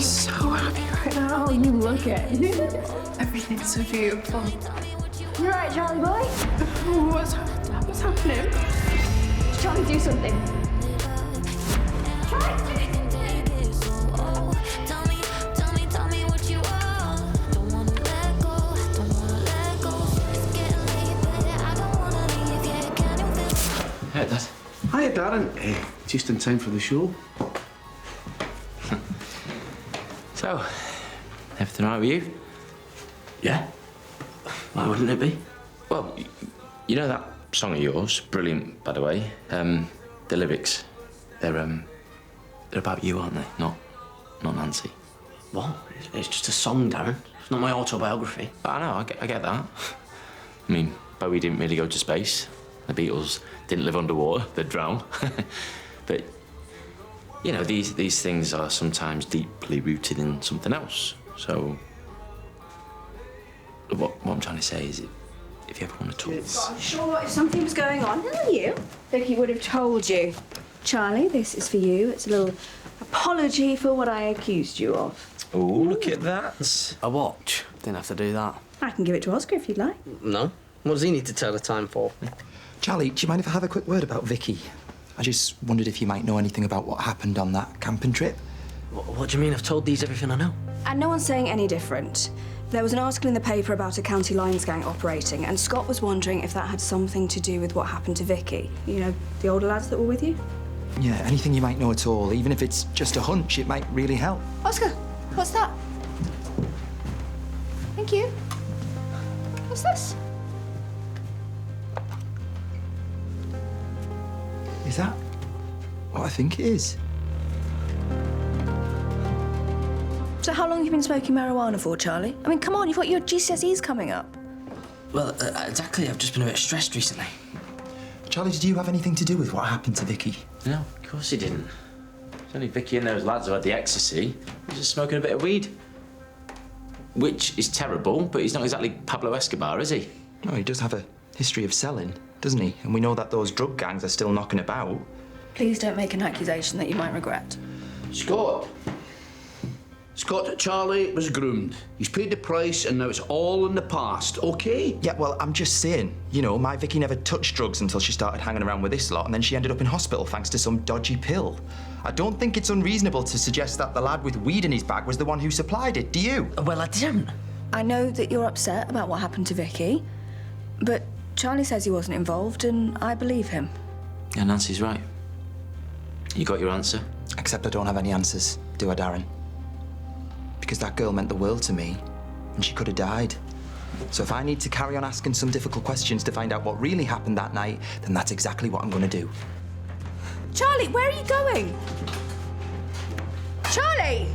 so happy right now. Oh, you look it. Everything's so beautiful. You all right, Charlie boy? What's happening? Charlie, do something. Charlie! Hey, Dad. Hiya, Darren. Just in time for the show. So, everything all right with you? Yeah. Why wouldn't it be? Well, you know that song of yours, brilliant, by the way. The lyrics, they're about you, aren't they? Not Nancy. What? It's just a song, Darren. It's not my autobiography. I know, I get that. I mean, Bowie didn't really go to space. The Beatles didn't live underwater, they'd drown. But, you know, these things are sometimes deeply rooted in something else. So, what I'm trying to say is, if you ever want to talk... I'm sure if something was going on, who are you? Vicky would have told you. Charlie, this is for you. It's a little apology for what I accused you of. Oh, look at that. A watch? Didn't have to do that. I can give it to Oscar if you'd like. No. What does he need to tell the time for? Charlie, do you mind if I have a quick word about Vicky? I just wondered if you might know anything about what happened on that camping trip. What do you mean? I've told these everything I know. And no one's saying any different. There was an article in the paper about a county Lions gang operating, and Scott was wondering if that had something to do with what happened to Vicky. You know, the older lads that were with you? Yeah, anything you might know at all, even if it's just a hunch, it might really help. Oscar, what's that? Thank you. What's this? Is that what I think it is? So how long have you been smoking marijuana for, Charlie? I mean, come on, you've got your GCSEs coming up. Well, exactly. I've just been a bit stressed recently. Charlie, did you have anything to do with what happened to Vicky? No, of course he didn't. It's only Vicky and those lads who had the ecstasy. He's just smoking a bit of weed. Which is terrible, but he's not exactly Pablo Escobar, is he? No, he does have a history of selling, doesn't he? And we know that those drug gangs are still knocking about. Please don't make an accusation that you might regret. Scott, Charlie was groomed. He's paid the price and now it's all in the past, okay? Yeah, well, I'm just saying, you know, my Vicky never touched drugs until she started hanging around with this lot, and then she ended up in hospital thanks to some dodgy pill. I don't think it's unreasonable to suggest that the lad with weed in his bag was the one who supplied it, do you? Well, I didn't. I know that you're upset about what happened to Vicky, but Charlie says he wasn't involved, and I believe him. Yeah, Nancy's right. You got your answer? Except I don't have any answers, do I, Darren? Because that girl meant the world to me, and she could have died. So if I need to carry on asking some difficult questions to find out what really happened that night, then that's exactly what I'm going to do. Charlie, where are you going? Charlie!